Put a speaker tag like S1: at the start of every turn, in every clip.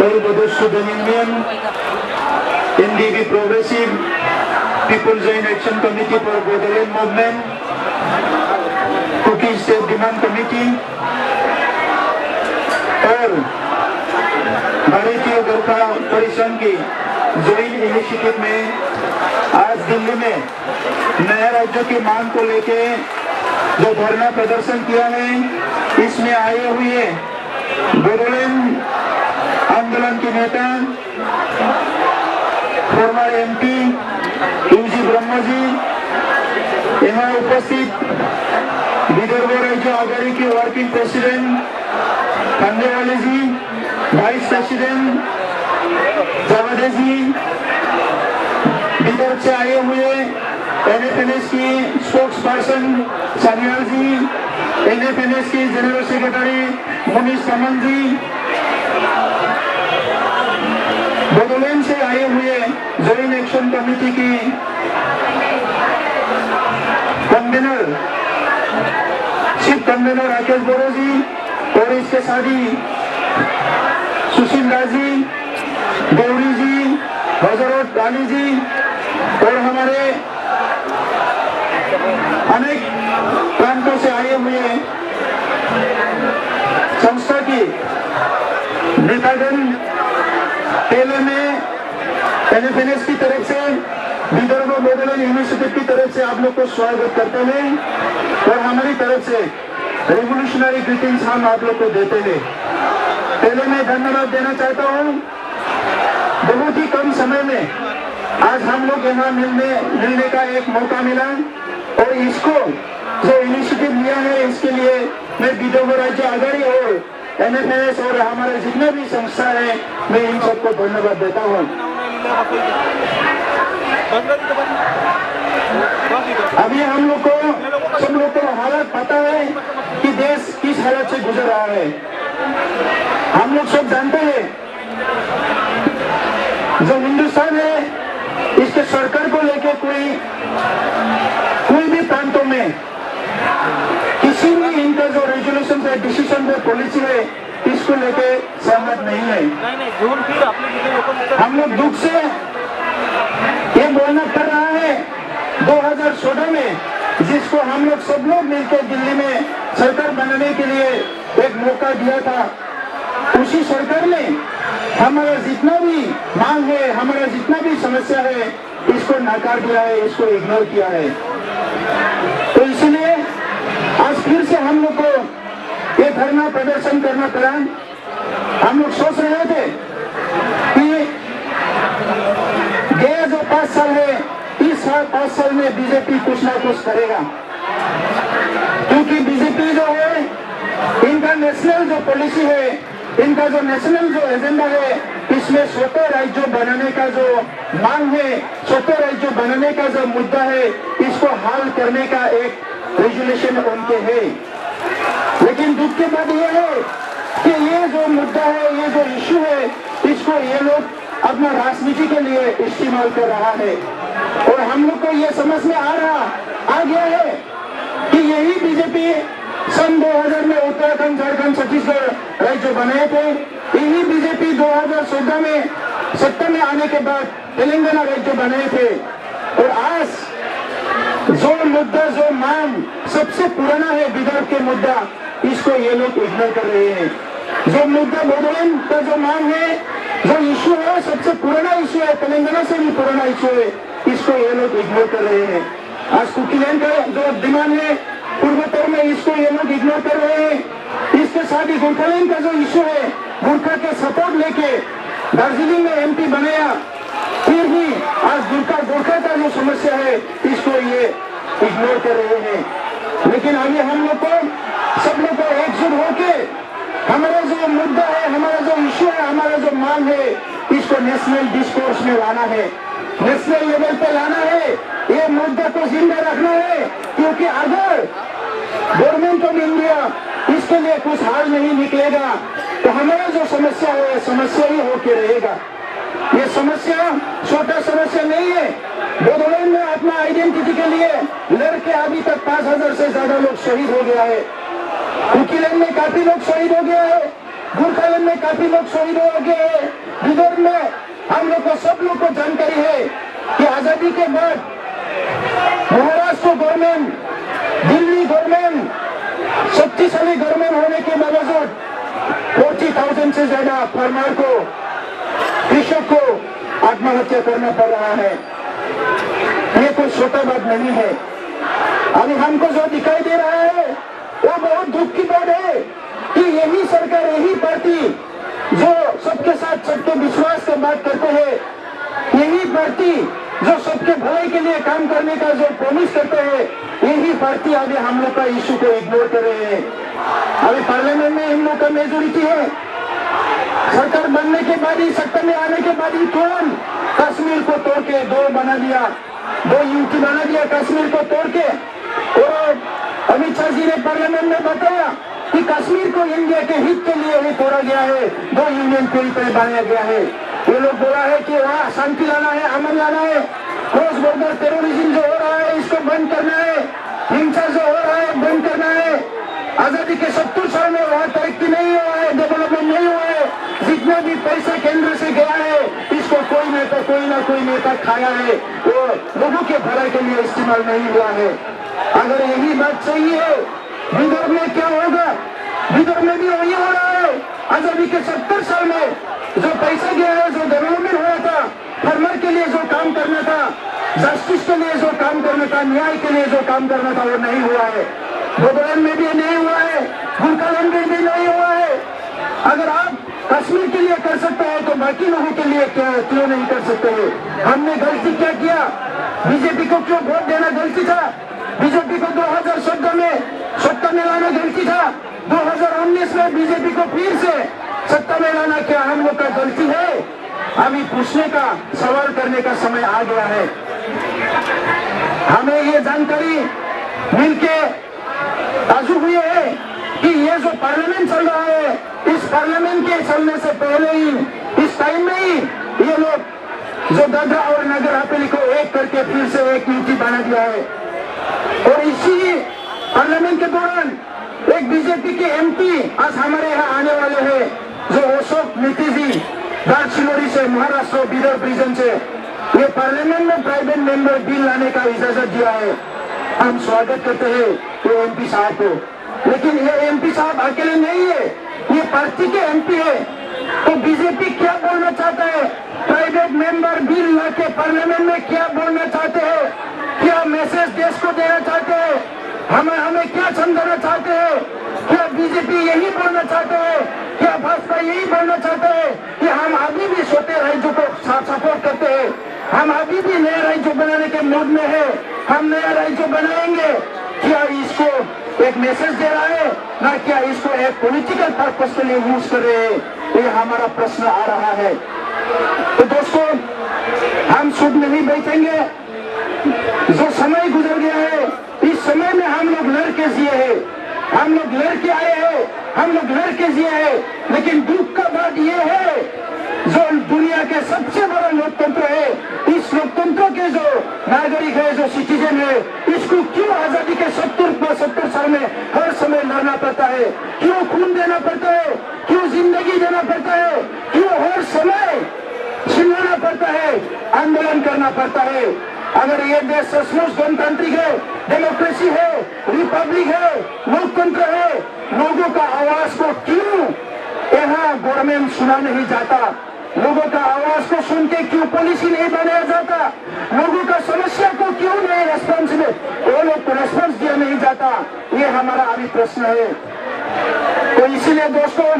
S1: और Bodos Student Union, NDP Progressive, People's Joint Action Committee for Bodoland Movement, Cookie State Demand Committee और भारतीय गोरखा परिसंघ की joint initiative में आज दिल्ली में नया राज्यों की मांग को लेके जो धरना प्रदर्शन किया है, इसमें आए हुए बोडोलैंड आंदोलन के नेता farmer MP UG Brahma ji, यहाँ उपस्थित विदर्भ राज्य आघाड़ी के वर्किंग प्रेसिडेंट खंडेवाले जी, वाइस प्रेसिडेंट जावदे जी, विदर्भ से आए हुए एनएफएनएस की स्पोक्स पर्सन सानियाल जी, एनएफएनएस की जनरल सेक्रेटरी मुनीष समन जी, बोडोलैंड से आए हुए जॉइंट एक्शन कमेटी की कन्वीनर चीफ कन्वीनर राकेश बोरो जी और इसके साथ ही सुशील दास जी, गौरी जी, हजरत गाली जी और हमारे अनेक प्रांतों से आए हुए संस्था की नेतागण पहले में एनएफएनएस की तरफ से विदर्भ बोडोलैंड यूनिवर्सिटी की तरफ से आप लोग को स्वागत करते हैं और हमारी तरफ से रेवोल्यूशनरी ग्रीटिंग्स हम आप लोग को देते हैं। पहले मैं धन्यवाद देना चाहता हूँ, बहुत ही कम समय में आज हम लोग यहाँ मिलने का एक मौका मिला और इसको जो इनिशिएटिव लिया है इसके लिए मैं विदर्भ राज्य आघाड़ी और एनएफएनएस और हमारे जितने भी संस्था है, मैं इन सबको धन्यवाद देता हूँ। अभी हम लोग को सब लोग को हालत पता है कि देश किस हालत से गुजर रहा है, हम लोग सब जानते हैं। जो हिंदुस्तान है, इसके सरकार को लेकर कोई भी प्रांतों में किसी भी इनका जो रेजोल्यूशन है, डिसीजन है, पॉलिसी है, इसको लेके सहमत नहीं है। हम लोग दुख से ये बोलना पड़ रहा है 2016 में, जिसको हम लोग सब लोग मिलकर दिल्ली में सरकार बनाने के लिए एक मौका दिया था, उसी सरकार ने हमारा जितना भी मांग है, हमारा जितना भी समस्या है, इसको नकार दिया है, इसको इग्नोर किया है। तो इसलिए आज फिर से हम लोग को ये धरना प्रदर्शन करना पड़ा। हम लोग सोच रहे थे कि गया जो 5 साल है, इस 5 साल में बीजेपी कुछ ना कुछ करेगा, क्योंकि बीजेपी जो है, इनका नेशनल जो पॉलिसी है, इनका जो नेशनल जो एजेंडा है, इसमें स्वतः राज्य बनाने का जो मांग है, स्वतः राज्य बनाने का जो मुद्दा है, इसको हल करने का एक रेजोल्यूशन उनके है। लेकिन दुख की बात यह है कि ये जो मुद्दा है, ये जो इश्यू है, इसको ये लोग अपना राजनीति के लिए इस्तेमाल कर रहा है और हम लोग को ये समझ में आ गया है कि यही बीजेपी सन 2000 में उत्तराखंड, झारखंड, छत्तीसगढ़ राज्य बनाए थे, यही बीजेपी 2014 में सत्ता में आने के बाद तेलंगाना राज्य बनाए थे। और आज जो मुद्दा, जो मांग सबसे पुराना है, विदर्भ के मुद्दा, इसको ये लोग इग्नोर कर रहे हैं। जो मुद्दा बोडोलैंड का जो मांग है, जो इश्यू है, सबसे पुराना इश्यू है, तेलंगाना से भी पुराना इश्यू है, इसको ये लोग इग्नोर कर रहे हैं। आज कुकीलैंड का जो डिमांड है पूर्वोत्तर में, इसको ये लोग इग्नोर कर रहे हैं। इसके साथ ही गोरखालैंड का जो इश्यू है, गोरखा के सपोर्ट लेके दार्जिलिंग में एमपी बनाया, फिर भी आज गोरखा का जो समस्या है, इसको ये इग्नोर कर रहे हैं। लेकिन अभी हम लोग को, सब लोग को एकजुट होके हमारा जो मुद्दा है, हमारा जो इश्यू है, हमारा जो मांग है, इसको नेशनल डिस्कोर्स में लाना है, नेशनल लेवल पे लाना है, ये मुद्दा को जिंदा रखना है। क्योंकि अगर गवर्नमेंट ऑफ इंडिया इसके लिए कुछ हल नहीं निकलेगा, तो हमारा जो समस्या है, समस्या ही होके रहेगा। ये समस्या छोटा समस्या नहीं है। बोडोलैंड में अपना आइडेंटिटी के लिए लड़के अभी तक 5000 से ज्यादा लोग शहीद हो गया है। कुकीलैंड में काफी लोग शहीद हो गया है। गुरखालैंड में काफी लोग शहीद हो गए हैं। विदर्भ में हम लोग को, सब लोग को जानकारी है कि आजादी के बाद महाराष्ट्र गवर्नमेंट, दिल्ली गवर्नमेंट, शक्तिशाली गवर्नमेंट होने के बावजूद 40,000 से ज्यादा फार्मर को, कृषक को आत्महत्या करना पड़ रहा है। ये कोई छोटा बात नहीं है। अभी हमको जो दिखाई दे रहा है वो बहुत दुख की बात है कि यही सरकार, यही पार्टी जो सबके साथ सबके विश्वास से बात करते हैं, यही पार्टी जो सबके भलाई के लिए काम करने का जो प्रॉमिस करते हैं, यही पार्टी अभी हम लोग का इशू को इग्नोर कर रहे हैं। अभी पार्लियामेंट में इन लोग का मेजोरिटी है। सरकार बनने के बाद ही, सत्ता में आने के बाद ही तुरंत कश्मीर को तोड़ के दो बना दिया, 2 यूनिट बना दिया कश्मीर को तोड़ के। और अमित शाह जी ने पार्लियामेंट में बताया कि कश्मीर को इंडिया के हित के लिए ही तोड़ा गया है, 2 यूनियन टेरिटरी बनाया गया है। ये लोग बोला है कि वहाँ शांति लाना है, अमन लाना है, क्रॉस बॉर्डर टेररिज्म जो हो रहा है इसको बंद करना है, हिंसा जो हो रहा है बंद करना है। आजादी के 70 साल में वहाँ तरक्की नहीं हुआ है, डेवलपमेंट नहीं हुआ है। जितना भी पैसा केंद्र से गया है इसको कोई ना कोई नेता खाया है, वो लोगों के भलाई के लिए इस्तेमाल नहीं हुआ है। अगर यही बात सही है, विदर्भ में क्या होगा? विदर्भ में भी वही हो रहा है। आजादी के 70 साल में जो पैसा गया है, जो डेवलपमेंट हुआ था, फार्मर के लिए जो काम करना था, जस्टिस के लिए जो काम करना था, न्याय के लिए जो काम करना था, वो नहीं हुआ है। बोडोलैंड में भी नहीं हुआ है, गुरखालैंड में भी नहीं हुआ है। अगर आप कश्मीर के लिए कर सकते हैं तो बाकी लोगों के लिए क्यों नहीं कर सकते हैं? हमने गलती क्या किया? बीजेपी को क्यों वोट देना गलती था? बीजेपी को 2014 में सत्ता में लाना गलती था। 2019 में बीजेपी को फिर से सत्ता में लाना क्या हम लोग का गलती है? अभी पूछने का, सवाल करने का समय आ गया है। हमें ये जानकारी मिलके ताजुब हुई है कि ये जो पार्लियामेंट चल रहा है, इस पार्लियामेंट के चलने से पहले ही, इस टाइम में ही ये लोग जो दादरा और नगर हवेली को एक करके फिर से एक यूनिटी बना दिया है। और इसी पार्लियामेंट के दौरान एक बीजेपी के एमपी आज हमारे यहाँ आने वाले हैं, जो अशोक नीति जी दार्चिलोरी से, महाराष्ट्र विदर्भ रीजन से, ये पार्लियामेंट में प्राइवेट मेंबर बिल लाने का इजाजत दिया है। हम स्वागत करते हैं ये एमपी साहब को, लेकिन ये एमपी साहब अकेले नहीं है, ये पार्टी के एमपी है। तो बीजेपी क्या बोलना चाहता है? प्राइवेट मेंबर बिल लाके पार्लियामेंट में क्या बोलना चाहते हैं? क्या मैसेज देश को देना चाहते हैं? हमें क्या समझाना चाहते हैं? क्या बीजेपी यही बोलना चाहते हैं? क्या भाजपा यही बोलना चाहते हैं कि हम अभी भी छोटे राज्यों को सपोर्ट करते हैं, हम अभी भी नया राज्य बनाने के मूड में है, हम नया राज्य बनाएंगे? क्या इसको एक मैसेज दे रहा है ना, क्या इसको एक पॉलिटिकल पर्पस के लिए यूज कर रहे हैं? ये हमारा प्रश्न आ रहा है। तो दोस्तों, हम सुध नहीं बैठेंगे। जो समय गुजर गया है, इस समय में हम लोग लड़के जिए हैं, हम लोग लड़के आए हैं, हम लोग लड़के जिए हैं। लेकिन दुख का बात यह है, जो दुनिया के सबसे बड़ा लोकतंत्र है, इस लोकतंत्र के जो नागरिक है, जो सिटीजन है, इसको क्यों आजादी के 70 साल में हर समय लड़ना पड़ता है? क्यों खून देना पड़ता है? क्यों जिंदगी देना पड़ता है? क्यों हर समय चिल्लाना पड़ता है, आंदोलन करना पड़ता है? अगर ये देश सचमुच गणतांत्रिक है, डेमोक्रेसी है, रिपब्लिक है, लोकतंत्र है, लोगों का आवाज को क्यों यहाँ गवर्नमेंट सुना नहीं जाता? लोगों का आवाज को सुन के क्यों पॉलिसी नहीं बनाया जाता? लोगों का समस्या को क्यों नहीं रेस्पॉन्स दिया नहीं जाता? ये हमारा अभी प्रश्न है। तो इसीलिए दोस्तों,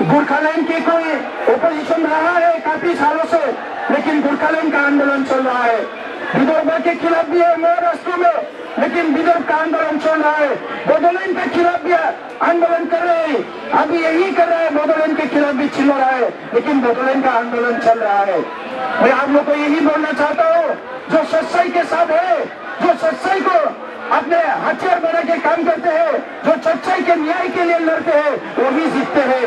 S1: गुरखालैंड के कोई ओपोजिशन रहा है काफी सालों से, लेकिन गुरखालैंड का आंदोलन चल रहा है। विदर्भ के खिलाफ भी है महाराष्ट्र में, लेकिन विदर्भ का आंदोलन चल रहा है। बोडोलैंड के खिलाफ भी आंदोलन कर रहे हैं, अभी यही कर रहा है। बोडोलैंड के खिलाफ भी चिल्ला रहा है, लेकिन बोडोलैंड का आंदोलन चल रहा है। मैं आप लोग को यही बोलना चाहता हूँ, जो सच्चाई के साथ है, जो सच्चाई को अपने हथियार बना के काम करते हैं, जो सच्चाई के न्याय के लिए लड़ते हैं, वही जीतते हैं।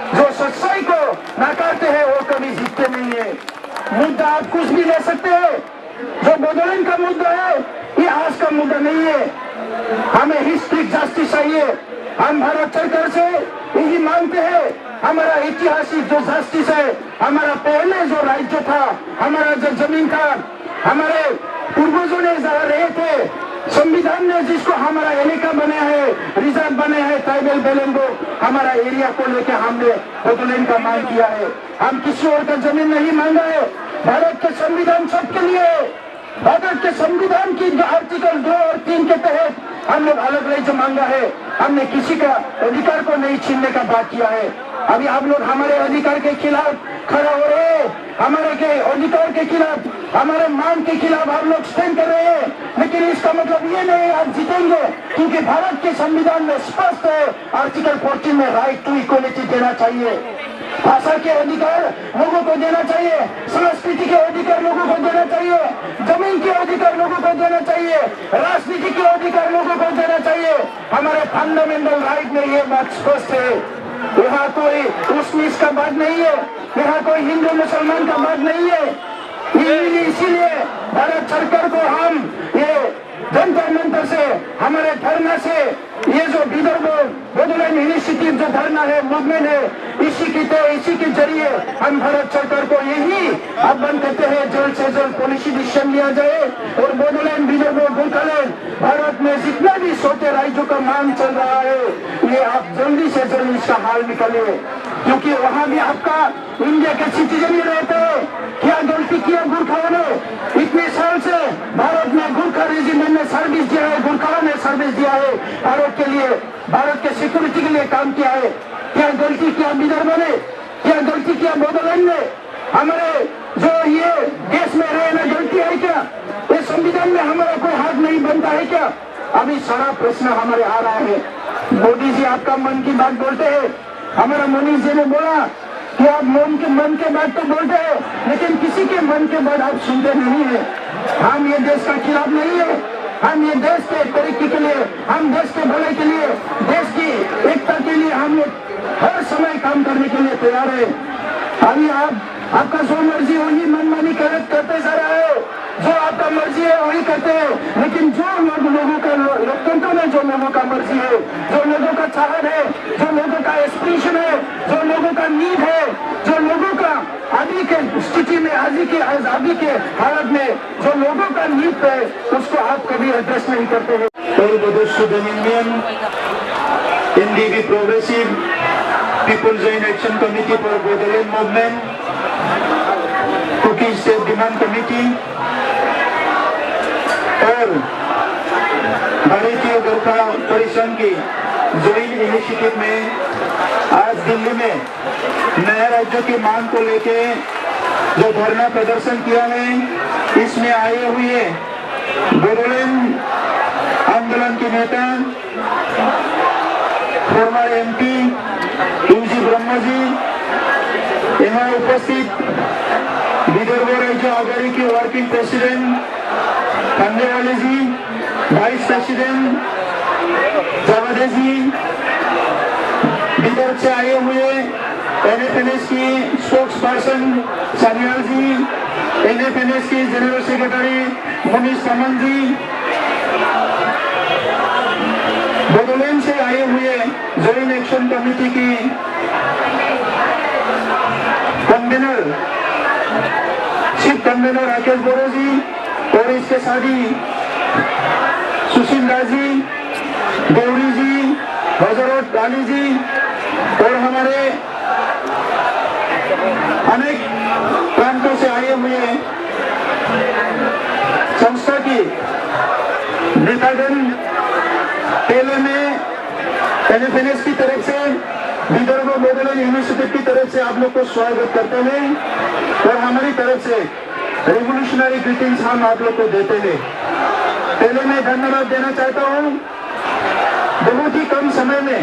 S1: जो सच्चाई को नकारते हैं, वो कभी जीतते नहीं है। मुद्दा आप कुछ भी ले सकते हैं। जो बोडोलैंड का मुद्दा है, ये आज का मुद्दा नहीं है। हमें हिस्ट्रिक जस्टिस चाहिए। हम भारत सरकार से यही मांगते हैं हमारा ऐतिहासिक जो जस्टिस है, हमारा पहले जो राज्य था, हमारा जो जमीन था, हमारे पूर्वजों ने जहाँ रहे थे, संविधान ने जिसको हमारा इलाका बनाया है, रिजर्व बनाया है, ट्राइबल बेलन को, हमारा एरिया को लेकर हमने बोडोलैंड का मांग किया है। हम किसी और का जमीन नहीं मांगा है। भारत के संविधान सबके लिए है। भारत के संविधान की जो आर्टिकल 2 और 3 के तहत हम लोग अलग राज्य मांगा है। हमने किसी का अधिकार को नहीं छीनने का बात किया है। अभी आप लोग हमारे अधिकार के खिलाफ खड़ा हो रहे हैं, हमारे के अधिकार के खिलाफ, हमारे मांग के खिलाफ आप लोग स्टैंड कर रहे हैं, लेकिन इसका मतलब ये नहीं आप जीतेंगे, क्योंकि भारत के संविधान में स्पष्ट है, आर्टिकल 14 में राइट टू इक्वलिटी देना चाहिए, भाषा के अधिकार लोगों को देना चाहिए, संस्कृति के अधिकार लोगों को देना चाहिए, जमीन के अधिकार लोगों को देना चाहिए, राजनीति के अधिकार लोगों को देना चाहिए। हमारे फंडामेंटल राइट में ये बात स्पष्ट है। यहाँ कोई उस का बात नहीं है, यहाँ कोई हिंदू मुसलमान का बात नहीं है। इसीलिए भारत सरकार को हम ये जंतर मंतर से, हमारे धरना से, ये जो विदर्भ बोडोलैंड इनिशिएटिव जो धरना है, मूवमेंट है, इसी के जरिए हम भारत सरकार को यही आह्वान करते हैं, जल्द से जल्द पॉलिसी डिसीजन लिया जाए और बोडोलैंड, विदर्भ, गोरखालैंड, भारत में जितना भी छोटे राज्यों का मांग चल रहा है, ये आप जल्दी से जल्दी इसका हल निकालिए, क्योंकि वहाँ भी आपका इंडिया के सिटीजन ही रहते हैं। क्या गलती किया गोरखाओं ने? इतने साल से भारत में गोरखा रेजिमेंट ने सर्विस दिया है, गोरखाओं ने सर्विस दिया है, भारत के लिए, भारत के सिक्योरिटी के लिए काम किया है। क्या गलती किया विदर्भ ने? क्या गलती किया बोडोलैंड ने? हमारे जो ये देश में रहना गलती है क्या? ये संविधान में हमारा कोई हाथ नहीं बनता है क्या? अभी सारा प्रश्न हमारे आ रहा है। मोदी जी आपका मन की बात बोलते हैं, हमारा मोदी जी ने बोला कि आप मन के बात तो बोलते हैं, लेकिन किसी के मन के बात आप सुनते नहीं है। हम ये देश का खिलाफ नहीं है, हम ये देश के तरक्की के लिए, हम देश के भले के लिए, देश की एकता के लिए हम लोग हर समय काम करने के लिए तैयार है। अभी आपका जो मर्जी वही मनमानी करते जा रहा है, जो आपका मर्जी है वही करते हैं, लेकिन जो लोगों का लोकतंत्र में जो लोगों का मर्जी है, जो लोगों का चाहत है, जो लोगों का एस्पिरेशन है, जो लोगों का नीड है, जो लोगों का अभी के स्थिति में, अभी के हालत में जो लोगों का नीड है, उसको आप कभी एड्रेस नहीं करते हैं। NDP Progressive People Joint Action Committee for Bodoland Movement, Kuki State Demand Committee और भारतीय गोरखा परिसंघ की ज्वाइंट इनिशिएटिव में आज दिल्ली में नए राज्यों की मांग को लेके जो धरना प्रदर्शन किया है, इसमें आए हुए बोडोलैंड आंदोलन के नेता farmer MP UG Brahma ji, यहाँ उपस्थित विदर्भ राज्य आघाड़ी के वर्किंग प्रेसिडेंट खंडेवाले जी, वाइस प्रेसिडेंट जावदे जी, विदर्भ से आए हुए NFNS की स्पोक्स पर्सन सानियाल जी, NFNS की जनरल सेक्रेटरी मुनीश कमल जी, बोडोलैंड से आए हुए जॉइंट एक्शन कमेटी की कन्वीनर, चीफ कन्वीनर राकेश बोरो जी और इसके साथ ही सुशील दास जी, गौरी जी, हजरत डाली जी और हमारे अनेक प्रांतों से आए हुए संस्था की नेतागण पहले में NFNS की तरफ से, विदर्भ बोडोलैंड इनिशिएटिव की तरफ से आप लोग को स्वागत करते हैं और हमारी तरफ से रेवोल्यूशनरी ग्रीटिंग्स हम आप लोग को देते हैं। पहले मैं धन्यवाद देना चाहता हूँ, बहुत ही कम समय में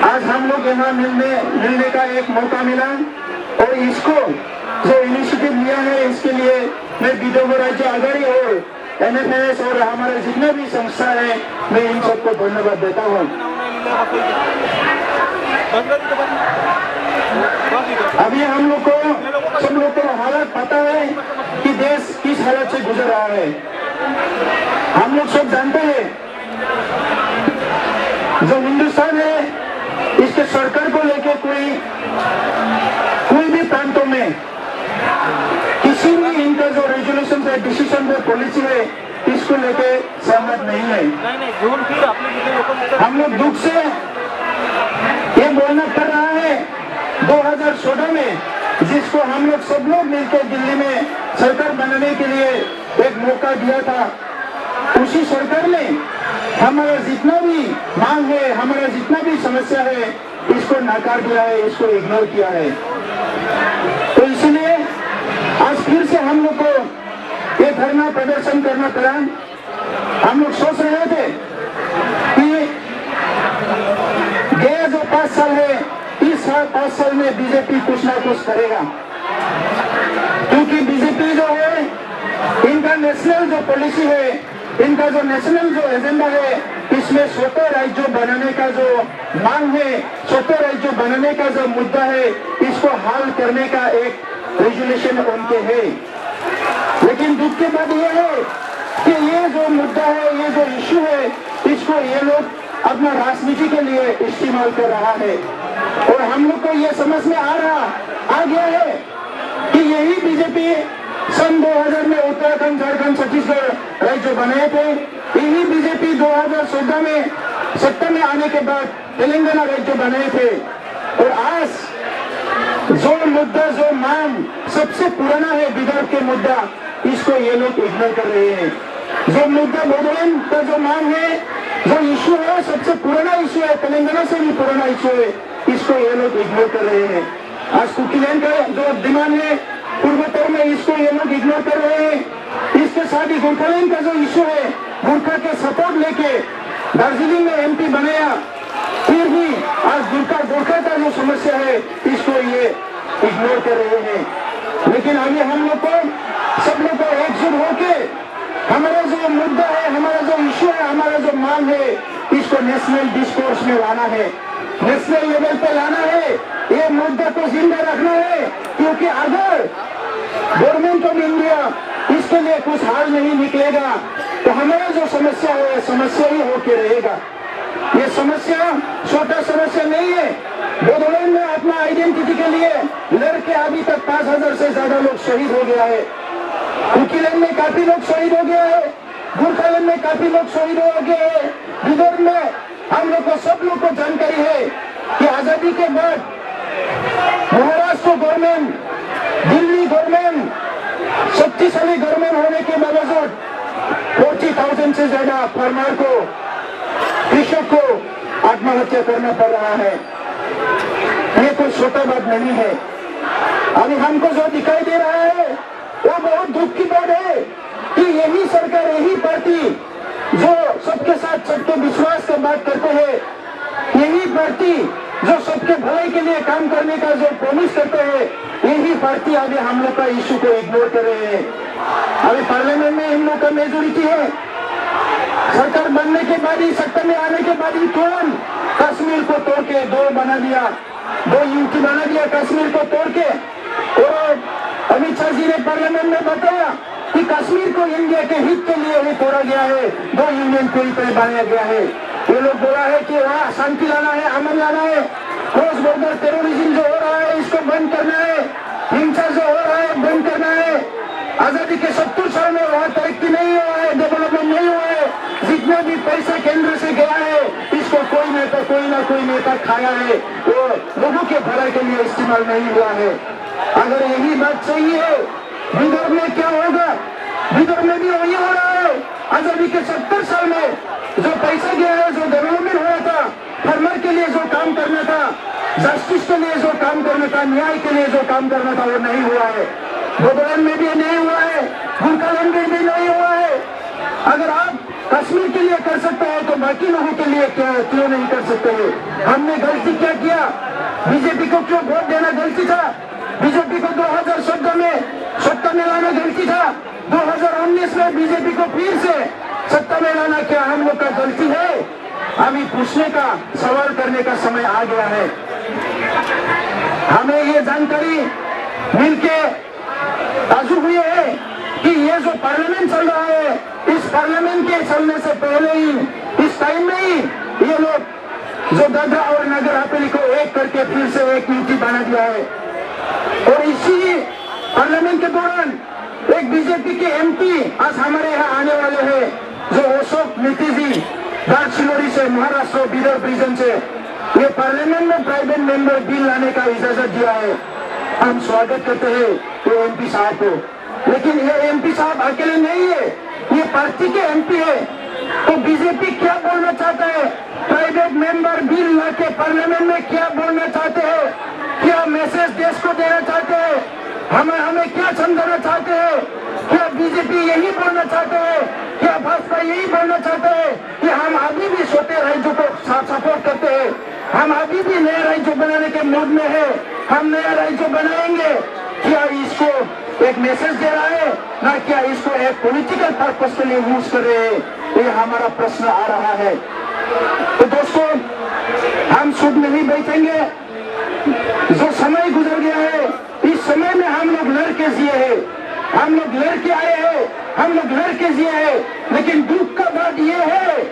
S1: आज हम लोग यहाँ मिलने का एक मौका मिला और इसको जो इनिशिएटिव लिया है, इसके लिए मैं विदर्भ राज्य आघाड़ी और NFNS और हमारे जितने भी संस्था है, मैं इन सबको धन्यवाद देता हूँ। अभी हम लोग को, सब लोग को हालत पता है कि देश किस हालत से गुजर रहा है, हम लोग सब जानते हैं। जो हिंदुस्तान है, इसके सरकार को लेके कोई पॉलिसी है इसको लेके सहमत नहीं है। हम लोग दुख से ये बोलना पड़ रहा है 2016 में जिसको हम लोग सब लोग मिलकर दिल्ली में सरकार बनाने के लिए एक मौका दिया था, उसी सरकार ने हमारा जितना भी मांग है, हमारा जितना भी समस्या है, इसको नकार दिया है, इसको इग्नोर किया है। तो इसलिए आज फिर से हम लोग को ये धरना प्रदर्शन करना पड़ा। हम लोग सोच रहे थे कि गया जो 5 साल है, इस 5 साल में बीजेपी कुछ ना कुछ करेगा, क्योंकि बीजेपी जो है इनका नेशनल जो पॉलिसी है, इनका जो नेशनल जो एजेंडा है, इसमें स्वतः राज्य बनाने का जो मांग है, स्वतः राज्य बनाने का जो मुद्दा है, इसको हल करने का एक रेजोल्यूशन उनके है। लेकिन दुख की बात यह है कि ये जो मुद्दा है, ये जो इश्यू है, इसको ये लोग अपना राजनीति के लिए इस्तेमाल कर रहा है। और हम लोग को ये समझ में आ गया है कि यही बीजेपी सन 2000 में उत्तराखंड, झारखंड, छत्तीसगढ़ राज्य बनाए थे, यही बीजेपी 2014 में सत्ता में आने के बाद तेलंगाना राज्य बनाए थे। और आज जो मुद्दा, जो मांग सबसे पुराना है, विदर्भ के मुद्दा, इसको ये लोग इग्नोर कर रहे हैं। जो मुद्दा बोडोलैंड का जो मांग है, जो इश्यू है, सबसे पुराना इश्यू है, तेलंगाना से भी पुराना इश्यू है, इसको ये लोग इग्नोर कर रहे हैं। आज कुकीलैंड का जो डिमांड है पूर्वोत्तर में, इसको ये लोग इग्नोर कर रहे हैं। इसके साथ ही गोरखालैंड का जो इश्यू है, गोरखा के सपोर्ट लेके दार्जिलिंग में MP बनाया, फिर भी आज गोरखा का जो समस्या है, इसको ये इग्नोर कर रहे हैं। लेकिन अभी हम लोग को, सब लोग को एकजुट होके हमारा जो मुद्दा है, हमारा जो इश्यू है, हमारा जो मांग है, इसको नेशनल डिस्कोर्स में लाना है, नेशनल लेवल पे लाना है, ये मुद्दा को जिंदा रखना है। क्योंकि अगर गवर्नमेंट ऑफ इंडिया इसके लिए कुछ हल नहीं निकलेगा तो हमारा जो समस्या है, समस्या ही होके रहेगा। ये समस्या छोटा समस्या नहीं है। बोडोलैंड में अपना आइडेंटिटी के लिए लड़के अभी तक 5000 से ज्यादा लोग शहीद हो गया है। कुकीलैंड में काफी लोग शहीद हो गया है, गोरखालैंड में काफी लोग शहीद हो गए हैं। विदर्भ में हम लोग को, सब लोग को जानकारी है कि आजादी के बाद महाराष्ट्र गवर्नमेंट, दिल्ली गवर्नमेंट, शक्तिशाली गवर्नमेंट होने के बावजूद 40,000 से ज्यादा फार्मर को, कृषक को आत्महत्या करना पड़ रहा है। ये कोई छोटा बात नहीं है। अभी हमको जो दिखाई दे रहा है वो बहुत दुख की बात है कि यही सरकार, यही पार्टी जो सबके साथ सबके विश्वास की बात करते हैं, यही पार्टी जो सबके भलाई के लिए काम करने का जो प्रॉमिस करते हैं, यही पार्टी अभी हम लोग का इश्यू को इग्नोर कर रहे हैं। अभी पार्लियामेंट में इन लोग का मेजोरिटी है, सरकार बनने के बाद ही, सत्ता में आने के बाद ही तुरंत कश्मीर को तोड़ के 2 बना दिया, 2 यूनिटी बना दिया कश्मीर को तोड़ के। और अमित शाह जी ने पार्लियामेंट में बताया कि कश्मीर को इंडिया के हित के लिए ही तोड़ा गया है, 2 यूनियन टेरिटरी बनाया गया है। ये लोग बोला है कि वहाँ शांति लाना है, अमन लाना है, क्रॉस बॉर्डर टेररिज्म जो हो रहा है इसको बंद करना है, हिंसा जो हो रहा है बंद करना है। आजादी के 70 साल में वहाँ तरक्की नहीं हुआ है, डेवलपमेंट नहीं हुआ है। जितना भी पैसा केंद्र से गया है, इसको कोई ना कोई नेता खाया है, वो लोगों के भलाई के लिए इस्तेमाल नहीं हुआ है। अगर यही बात सही है, विदर्भ में क्या होगा? विदर्भ में भी वही हो रहा है। आजादी के 70 साल में जो पैसा गया है, जो डेवलपमेंट हुआ था, फार्मर के लिए जो काम करना था, जस्टिस के लिए जो काम करना था, न्याय के लिए जो काम करना था, वो नहीं हुआ है। बोडोलैंड में भी नहीं हुआ है, गोरखालैंड में भी नहीं हुआ है। अगर आप कश्मीर के लिए कर सकते हैं तो बाकी लोगों के लिए क्यों नहीं कर सकते हैं? हमने गलती क्या किया? बीजेपी को क्यों वोट देना गलती था? बीजेपी को 2014 में सत्ता में लाना गलती था, 2019 में बीजेपी को फिर से सत्ता में लाना क्या हम लोग का गलती है? अभी पूछने का, सवाल करने का समय आ गया है। हमें ये जानकारी मिलके ताजुब हुई है कि ये जो पार्लियामेंट चल रहा है, इस पार्लियामेंट के चलने से पहले ही, इस टाइम में ही ये लोग जो दादरा और नगर हवेली को एक करके फिर से एक यूनिटी बना दिया है। और इसी पार्लियामेंट के दौरान एक बीजेपी के MP आज हमारे यहाँ आने वाले हैं जो अशोक नीति जी दार्चिलोरी से महाराष्ट्र विदर्भ रीजन से, ये पार्लियामेंट में प्राइवेट मेंबर बिल लाने का इजाजत दिया है। हम स्वागत करते हैं ये एमपी साहब को, लेकिन ये एमपी साहब अकेले नहीं है, ये पार्टी के एमपी है। तो बीजेपी क्या बोलना चाहता है? प्राइवेट मेंबर बिल लाके पार्लियामेंट में क्या बोलना चाहते हैं? क्या मैसेज देश को देना चाहते हैं? हमें क्या समझाना चाहते हैं? क्या बीजेपी यही बोलना चाहते हैं? क्या भाजपा यही बोलना चाहते हैं कि हम अभी भी छोटे राज्यों को सपोर्ट करते हैं, हम अभी भी नए राज्य बनाने के मूड में है, हम नया राज्य बनाएंगे? क्या इसको एक मैसेज दे रहा है ना, क्या इसको एक पॉलिटिकल पर्पस के लिए यूज कर रहे हैं? ये हमारा प्रश्न आ रहा है। तो दोस्तों, हम सुध नहीं बैठेंगे। जो समय गुजर गया है, इस समय में हम लोग लड़के जिए हैं, हम लोग लड़के आए हैं, हम लोग लड़के जिए हैं। लेकिन दुख का बात यह है,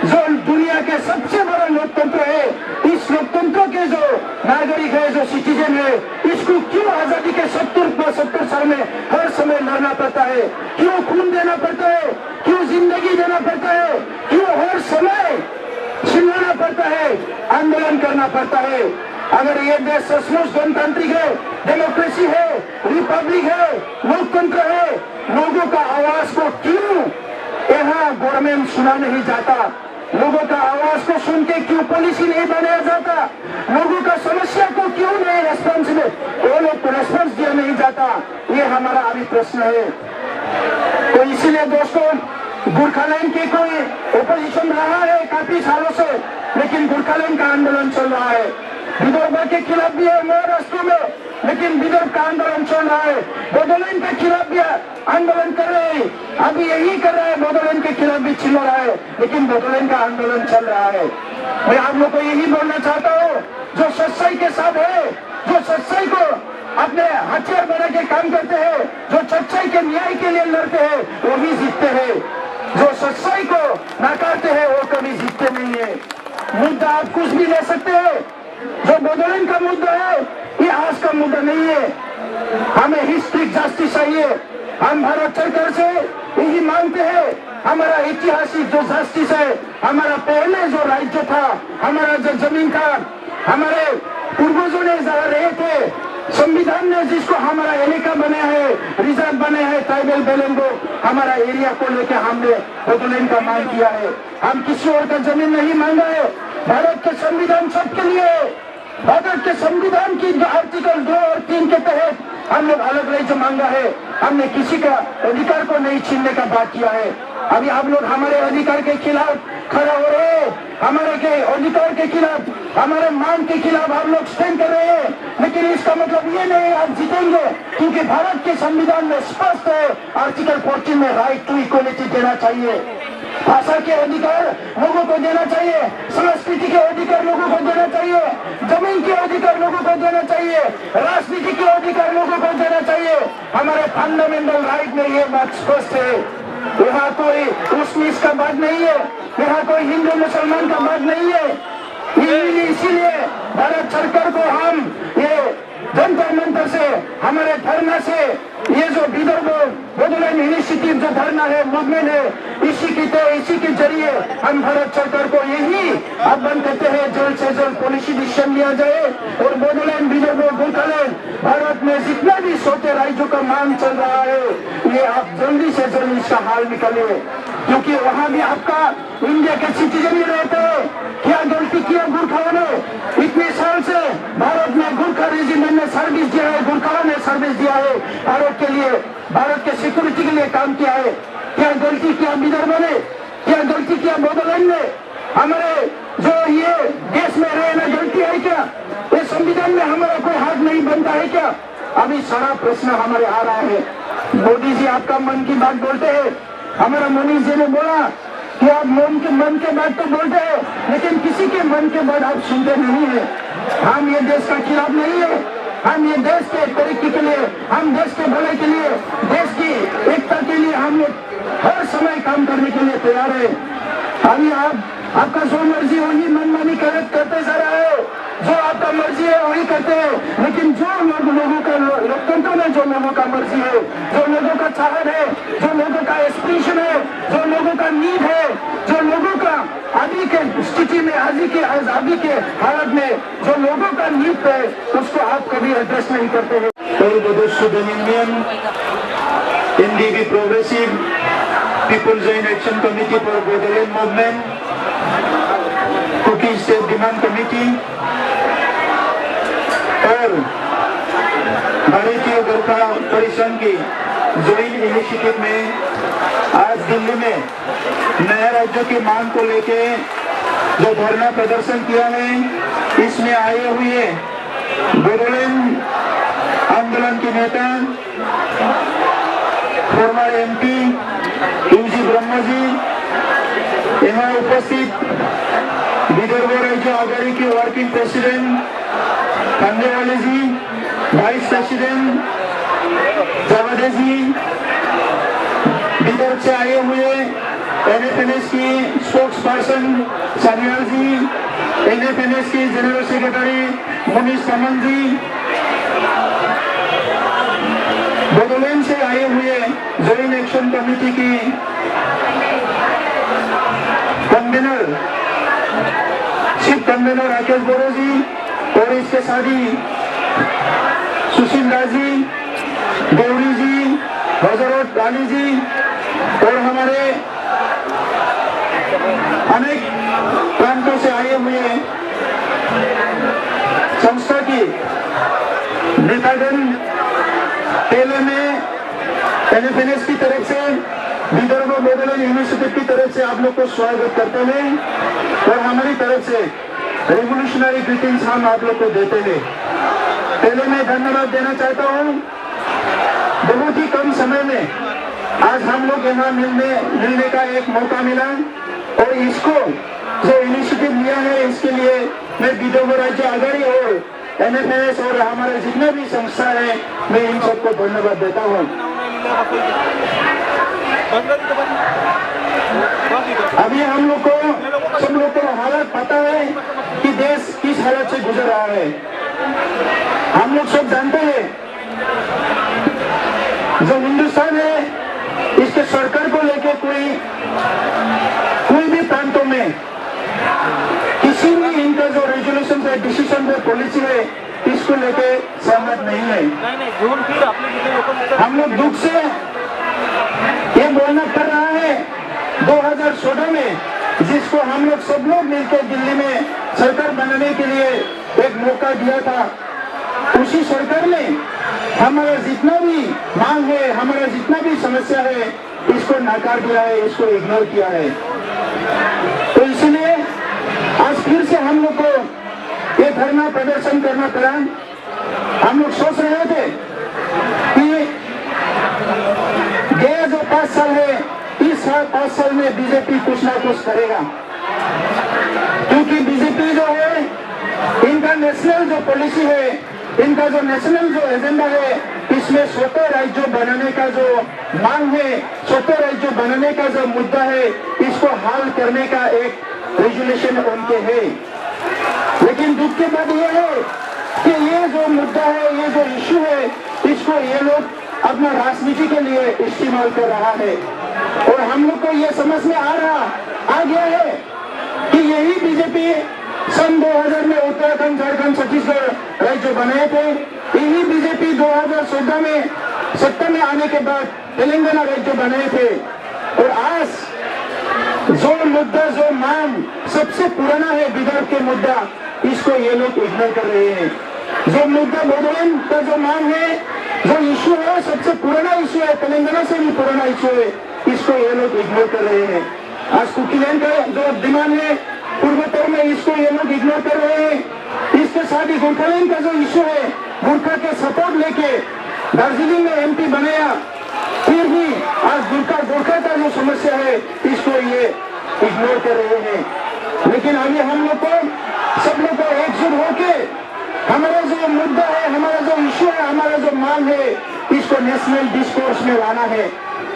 S1: जो दुनिया के सबसे बड़ा लोकतंत्र है, इस लोकतंत्र के जो नागरिक है, जो सिटीजन है, इसको क्यों आजादी के 70 साल में हर समय लड़ना पड़ता है? क्यों खून देना पड़ता है? क्यों जिंदगी देना पड़ता है? क्यों हर समय चिल्लाना पड़ता है, आंदोलन करना पड़ता है? अगर ये देश सचमुच गणतांत्रिक है, डेमोक्रेसी है, रिपब्लिक है, लोकतंत्र है, लोगों का आवाज को क्यों यहाँ गवर्नमेंट सुना नहीं जाता? लोगों का आवाज को सुन के क्यों पॉलिसी नहीं बनाया जाता? लोगों का समस्या को क्यों नहीं रेस्पॉन्स में वो लोग रेस्पॉन्स दिया नहीं जाता? ये हमारा अभी प्रश्न है। तो इसीलिए दोस्तों, गोरखालैंड के कोई ओपोजिशन रहा है काफी सालों से, लेकिन गोरखालैंड का आंदोलन चल रहा है। विदर्भ के खिलाफ भी है महाराष्ट्र में, लेकिन विदर्भ का आंदोलन चल रहा है। बोडोलैंड के खिलाफ भी आंदोलन कर रहे हैं, अभी यही कर रहा है। बोडोलैंड के खिलाफ भी चिल्ला रहा है, लेकिन बोडोलैंड का आंदोलन चल रहा है। मैं आप लोग को यही बोलना चाहता हूँ, जो सच्चाई के साथ है, जो सच्चाई को अपने हथियार बना के काम करते हैं, जो सच्चाई के न्याय के लिए लड़ते हैं, वो ही जीतते हैं। जो सच्चाई को नकारते हैं, वो कभी जीतते नहीं है। मुद्दा आप कुछ भी ले सकते हैं, जो बोडोलैंड का मुद्दा है, ये आज का मुद्दा नहीं है। हमें हिस्ट्रिक जस्टिस चाहिए। हम भारत सरकार से यही मांगते हैं, हमारा ऐतिहासिक जो जस्टिस है, हमारा पहले जो राज्य था, हमारा जो जमीन था, हमारे पूर्वजों ने जहाँ रहे थे, संविधान ने जिसको हमारा इलाका बनाया है, रिजर्व बनाया है, ट्राइबल बैलेंस को, हमारा एरिया को लेकर हमने बोडोलैंड का मांग किया है। हम किसी और का जमीन नहीं मांगा है। भारत के संविधान सबके लिए, भारत के संविधान की जो आर्टिकल 2 और 3 के तहत हम लोग अलग राज्य मांगा है। हमने किसी का अधिकार को नहीं छीनने का बात किया है। अभी आप लोग हमारे अधिकार के खिलाफ खड़ा हो रहे हैं, हमारे के अधिकार के खिलाफ, हमारे मांग के खिलाफ आप लोग स्टैंड कर रहे हैं, लेकिन इसका मतलब ये नहीं आप जीतेंगे, क्योंकि भारत के संविधान में स्पष्ट है, आर्टिकल 14 में राइट टू इक्वलिटी देना चाहिए, भाषा के अधिकार लोगों को देना चाहिए, संस्कृति के अधिकार लोगों को देना चाहिए, जमीन के अधिकार लोगों को देना चाहिए, राजनीति के अधिकार लोगों को देना चाहिए। हमारे फंडामेंटल राइट में ये बात स्पष्ट है। यहाँ कोई उस का बात नहीं है, यहाँ कोई हिंदू मुसलमान का बात नहीं है। इसीलिए भारत सरकार को हम ये जंतर मंतर से, हमारे धरना से, ये जो विदर्भ बोडोलैंड इनिशिएटिव जो धरना है, मूवमेंट है, इसी के जरिए हम भारत सरकार को यही आह्वान करते हैं, जल्द से जल्द पॉलिसी डिसीजन लिया जाए और बोडोलैंड, विदर्भ, गोरखालैंड, भारत में जितना भी छोटे राज्यों का मांग चल रहा है, ये आप जल्दी से जल्दी इसका हाल निकालिए, क्योंकि वहाँ भी आपका इंडिया के सिटीजन ही रहते हैं। क्या गलती किया गोरखाओं ने? इतने साल से भारत में गोरखा रेजिमेंट ने सर्विस दिया है, गोरखाओं ने सर्विस दिया है भारत के लिए, भारत के सिक्योरिटी के लिए काम किया है। क्या गलती किया विदर्भ ने? क्या गलती किया बोडोलैंड ने? हमारे जो ये देश में रहना गलती है क्या? ये संविधान में हमारा कोई हाथ नहीं बनता है क्या? अभी सारा प्रश्न हमारे आ रहा है। मोदी जी आपका मन की बात बोलते हैं, हमारा मोदी जी ने बोला कि आप मन के बात तो बोलते हैं, लेकिन किसी के मन के बात आप सुनते नहीं है। हम ये देश का खिलाफ नहीं है, हम ये देश के तरक्की के लिए, हम देश के भले के लिए, देश की एकता के लिए हम लोग हर समय काम करने के लिए तैयार है। अभी आपका जो मर्जी वही मनमानी करते जा रहा है, जो आपका मर्जी है वही करते हैं, लेकिन जो लोगों का लोकतंत्र में जो लोगों का मर्जी है, जो लोगों का चाहत है, जो लोगों का नींव है, जो लोगों का अभी के स्थिति में, अभी के हालत में जो लोगों का नींव है, उसको आप कभी एड्रेस नहीं करते हैं।
S2: All Bodo Student Union, NDB Progressive, People Joint Action Committee for Bodoland Movement, Kuki State Demand Committee और भारतीय गोरखा परिसंघ की ज्वाइंट इनिशिएटिव में आज दिल्ली में नया राज्यों की मांग को लेके जो धरना प्रदर्शन किया है, इसमें आए हुए बोडोलैंड आंदोलन के नेता farmer MP UG Brahma ji, यहाँ उपस्थित विदर्भ राज्य आघाड़ी के वर्किंग प्रेसिडेंट खंडेवाले जी, वाइस प्रेसिडेंट जावदे जी, विदर्भ से आए हुए एनएफएनएस की स्पोक्स पर्सन सानियाल जी, एनएफएनएस की जनरल सेक्रेटरी मुनीष कमल जी, बोडोलैंड से आए हुए जॉइंट एक्शन कमेटी की कन्वीनर चीफ कन्वीनर राकेश बोरो जी और इसके साथ ही सुशील दास जी, गौरी जी, हजरत अली जी और हमारे अनेक प्रांतों से आए हुए संस्था की नेतागण पहले में एनएफएनएस की तरफ से विदर्भ बोडोलैंड यूनिवर्सिटी की तरफ से आप लोग को स्वागत करते हैं और हमारी तरफ से रेवोल्यूशनरी ग्रीटिंग्स हम आप लोग को देते हैं। पहले मैं धन्यवाद देना चाहता हूं, बहुत ही कम समय में आज हम लोग यहाँ मिलने का एक मौका मिला और इसको जो इनिशिएटिव लिया है इसके लिए मैं विदर्भ राज्य आघाड़ी और एनएफएनएस और हमारे जितने भी संस्था है, मैं इन सबको धन्यवाद देता हूँ। अभी हम लोग को सब लोग को हालत पता है कि देश किस हालत से गुजर रहा है, हम लोग सब जानते हैं। जो हिंदुस्तान है, इसके सरकार को लेके कोई भी प्रांतों में किसी भी इनका जो रेजोल्यूशन है, डिसीजन है, पॉलिसी है, इसको लेके सहमत नहीं है। हम लोग दुख से ये बोलना पड़ रहा है 2016 में, जिसको हम लोग सब लोग मिलकर दिल्ली में सरकार बनाने के लिए एक मौका दिया था, उसी सरकार ने हमारा जितना भी मांग है, हमारा जितना भी समस्या है, इसको नकार दिया है, इसको इग्नोर किया है। तो इसलिए आज फिर से हम लोग को ये धरना प्रदर्शन करना पड़ा। हम लोग सोच रहे थे कि गया जो 5 साल है, इस 5 साल में बीजेपी कुछ ना कुछ करेगा, क्योंकि बीजेपी जो है, इनका नेशनल जो पॉलिसी है, इनका जो नेशनल जो एजेंडा है, इसमें स्वतः राज्य बनाने का जो मांग है, स्वतः राज्य बनाने का जो मुद्दा है, इसको हल करने का एक रेजोल्यूशन उनके है। लेकिन दुख की बात यह है कि ये जो मुद्दा है, ये जो इश्यू है, इसको ये लोग अपना राजनीति के लिए इस्तेमाल कर रहा है और हम लोग को ये समझ में आ गया है कि यही बीजेपी सन 2000 में उत्तराखंड, झारखंड, छत्तीसगढ़ राज्य बनाए थे, यही बीजेपी 2014 में सत्ता में आने के बाद तेलंगाना राज्य बनाए थे और आज जो मुद्दा, जो मांग सबसे पुराना है विदर्भ के मुद्दा, इसको ये लोग इग्नोर कर रहे हैं। जो मुद्दा बोडोलैंड का जो मांग है, जो इश्यू है, सबसे पुराना इश्यू है, तेलंगाना से भी पुराना इश्यू है, इसको ये लोग इग्नोर कर रहे हैं। आज कुकीलैंड का जो डिमांड है पूर्वोत्तर में, इसको ये लोग इग्नोर कर रहे हैं। इसके साथ ही गोरखालैंड का जो इश्यू है, गोरखा के सपोर्ट लेके दार्जिलिंग में एमपी बनाया, फिर भी आज गोरखा का जो समस्या है, इसको ये इग्नोर कर रहे हैं। लेकिन अभी हम लोग को, सब लोग को एकजुट होके हमारा जो मुद्दा है, हमारा जो इश्यू है, हमारा जो मांग है, इसको नेशनल डिस्कोर्स में लाना है,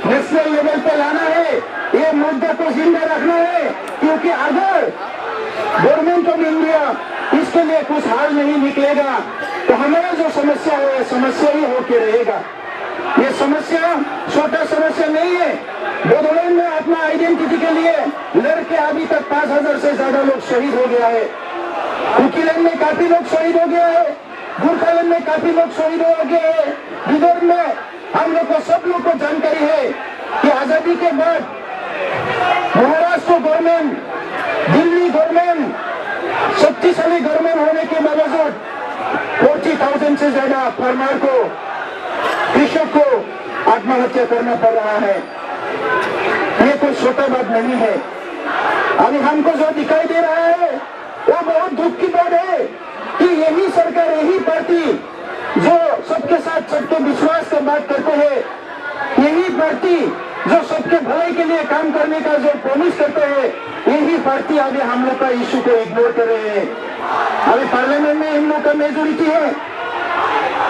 S2: नेशनल लेवल पे लाना है, ये मुद्दा को जिंदा रखना है। क्योंकि अगर गवर्नमेंट ऑफ इंडिया इसके लिए कुछ हल नहीं निकलेगा तो हमारा जो समस्या है, समस्या ही होके रहेगा। ये समस्या छोटा समस्या नहीं है,
S1: बोडोलैंड में अपना आइडेंटिटी के लिए लड़के अभी तक 5,000 से ज्यादा लोग शहीद हो गया है। कुकीलैंड में काफी लोग शहीद हो गया है। गोरखालैंड में काफी लोग शहीद हो गए हैं। विदर्भ में हम लोग को सब लोग को जानकारी है कि आजादी के बाद महाराष्ट्र गवर्नमेंट, दिल्ली गवर्नमेंट, शक्तिशाली गवर्नमेंट होने के बावजूद 40,000 से ज्यादा फार्मर को, कृषक को आत्महत्या करना पड़ रहा है। ये कोई छोटा बात नहीं है। अभी हमको जो दिखाई दे रहा है वो बहुत दुख की बात है कि यही सरकार, यही पार्टी जो सबके साथ सबके विश्वास का बात करते हैं, यही पार्टी जो सबके भलाई के लिए काम करने का जो प्रॉमिस करते हैं, यही पार्टी अभी हम लोग का इशू को इग्नोर कर रहे हैं। अभी पार्लियामेंट में इन लोग का मेजोरिटी है।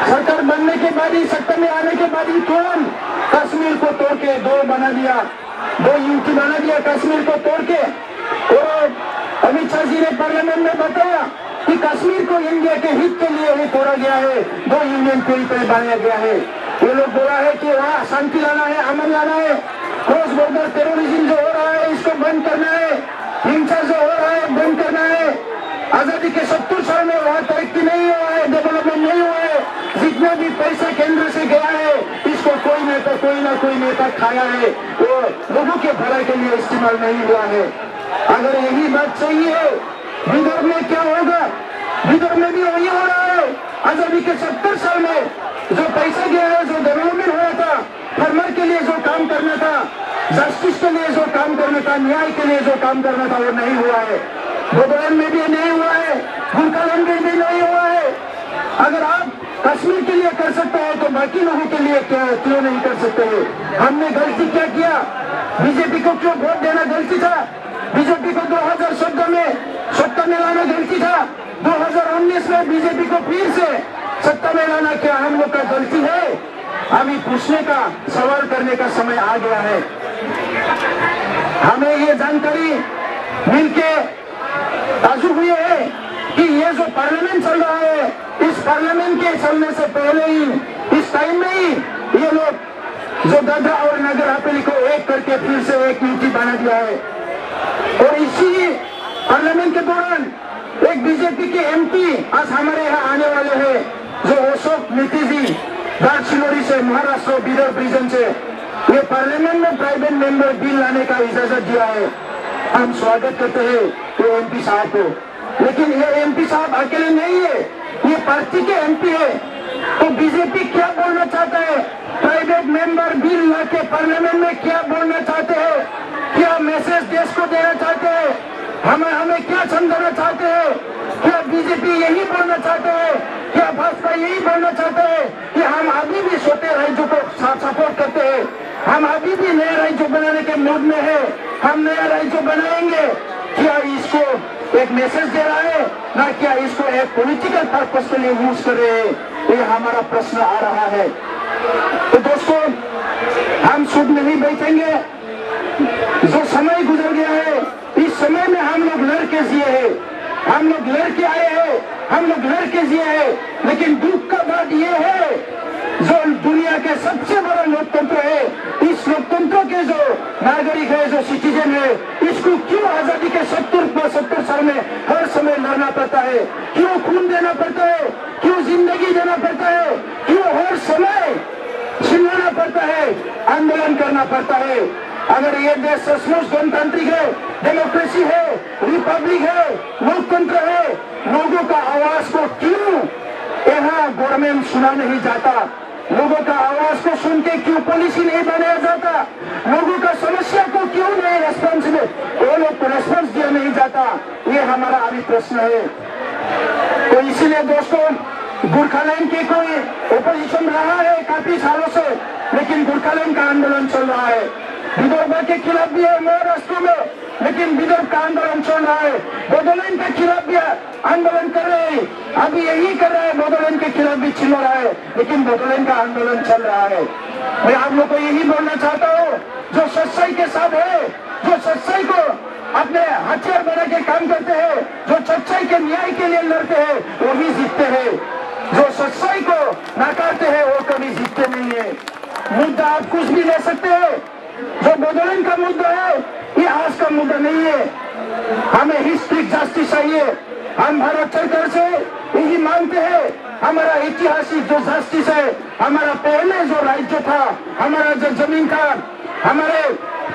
S1: सरकार बनने के बाद ही, सत्ता में आने के बाद ही तुरंत कश्मीर को तोड़ के दो बना दिया, 2 यूनिट बना दिया कश्मीर को तोड़ के। और अमित शाह जी ने पार्लियामेंट में बताया कि कश्मीर को इंडिया के हित के लिए ही तोड़ा गया है, 2 यूनियन टेरिटरी बनाया गया है। ये लोग बोला है कि वहाँ शांति लाना है, अमन लाना है, क्रॉस बॉर्डर टेररिज्म जो हो रहा है इसको बंद करना है, हिंसा जो हो रहा है बंद करना है। आजादी के 70 साल में वहाँ तरक्की नहीं हुआ है, डेवलपमेंट नहीं हुआ है। जितना भी पैसा केंद्र से गया है इसको कोई ना कोई नेता खाया है, वो लोगों के भलाई के लिए इस्तेमाल नहीं हुआ है। अगर यही बात सही है, विदर्भ में क्या होगा? विदर्भ में भी वही हो रहा है। आजादी के 70 साल में जो पैसा गया है, जो डेवलपमेंट हुआ था, फार्मर के लिए जो काम करना था, जस्टिस के लिए जो काम करना था, न्याय के लिए जो काम करना था, वो नहीं हुआ है। बोडोलैंड में भी नहीं हुआ है, गोरखालैंड में भी नहीं हुआ है। अगर आप कश्मीर के लिए कर सकते हैं तो बाकी लोगों के लिए क्यों नहीं कर सकते हैं? हमने गलती क्या किया? बीजेपी को क्यों वोट देना गलती था? बीजेपी को 2014 में सत्ता में लाना गलती था। 2019 में बीजेपी को फिर से सत्ता में लाना क्या हम लोग का गलती है? अभी पूछने का, सवाल करने का समय आ गया है। हमें ये जानकारी मिलके ताजुब हुई है कि ये जो पार्लियामेंट चल रहा है, इस पार्लियामेंट के चलने से पहले ही, इस टाइम में ही ये लोग जो दादरा और नगर हवेली को एक करके फिर से एक यूनिटी बना दिया है। और इसी पार्लियामेंट के दौरान एक बीजेपी के एमपी आज हमारे यहाँ आने वाले हैं, जो अशोक नीति जी दार्चिलोरी से, महाराष्ट्र विदर्भ रीजन से, ये पार्लियामेंट में प्राइवेट मेंबर बिल लाने का इजाजत दिया है। हम स्वागत करते हैं ये एमपी साहब को। लेकिन ये एमपी साहब अकेले नहीं है, ये पार्टी के एमपी है। तो बीजेपी क्या बोलना चाहता है? प्राइवेट मेंबर बिल लाके पार्लियामेंट में क्या बोलना चाहते हैं? क्या मैसेज देश को देना चाहते हैं? हमें क्या समझाना चाहते हैं? क्या बीजेपी यही बोलना चाहते हैं? क्या भाजपा यही बोलना चाहते हैं कि हम अभी भी छोटे राज्यों को सपोर्ट करते हैं, हम अभी भी नए राज्य बनाने के मूड में है, हम नया राज्य बनाएंगे? क्या इसको एक मैसेज दे रहा है ना, क्या इसको एक पॉलिटिकल पर्पस के लिए यूज कर रहे हैं? ये हमारा प्रश्न आ रहा है। तो दोस्तों, हम सुध नहीं बैठेंगे। जो समय गुजर गया है, इस समय में हम लोग लड़के जिए हैं, हम लोग लड़के आए हैं, हम लोग लड़के जिए हैं। लेकिन दुख का बात यह है, जो दुनिया के सबसे बड़ा लोकतंत्र है, इस लोकतंत्र के जो नागरिक है, जो सिटीजन है, इसको क्यों आजादी के 70 साल में हर समय लड़ना पड़ता है? क्यों खून देना पड़ता है? क्यों जिंदगी देना पड़ता है? क्यों हर समय चिल्लाना पड़ता है, आंदोलन करना पड़ता है? अगर ये देश सचमुच गणतांत्रिक है, डेमोक्रेसी है, रिपब्लिक है, लोकतंत्र है, लोगों का आवाज को क्यों यहाँ गवर्नमेंट सुना नहीं जाता? लोगों का आवाज को सुन के क्यों पॉलिसी नहीं बनाया जाता? लोगों का समस्या को क्यों नहीं रेस्पॉन्स दिया नहीं जाता? ये हमारा अभी प्रश्न है। तो इसीलिए दोस्तों, गोरखालैंड के कोई ओपोजिशन रहा है काफी सालों से, लेकिन गोरखालैंड का आंदोलन चल रहा है। विदर्भ के खिलाफ भी है महाराष्ट्र में, लेकिन विदर्भ का आंदोलन चल रहा है। बोडोलैंड के खिलाफ भी आंदोलन कर रहे हैं, अभी यही कर रहे हैं, बोडोलैंड के खिलाफ भी चिल्ला रहा है, लेकिन बोडोलैंड का आंदोलन चल रहा है। मैं आप लोग को यही बोलना चाहता हूँ, जो सच्चाई के साथ है, जो सच्चाई को अपने हथियार बना के काम करते हैं, जो सच्चाई के न्याय के लिए लड़ते हैं, वही जीतते हैं। जो सच्चाई को नकारते हैं वो कभी जीतते नहीं है। मुद्दा आप कुछ भी ले सकते हैं, जो बोडोलैंड का मुद्दा है ये आज का मुद्दा नहीं है। हमें हिस्ट्रिक जस्टिस चाहिए। हम भारत सरकार से यही मांगते हैं, हमारा ऐतिहासिक जो जस्टिस है, हमारा पहले जो राज्य था, हमारा जो जमीन था, हमारे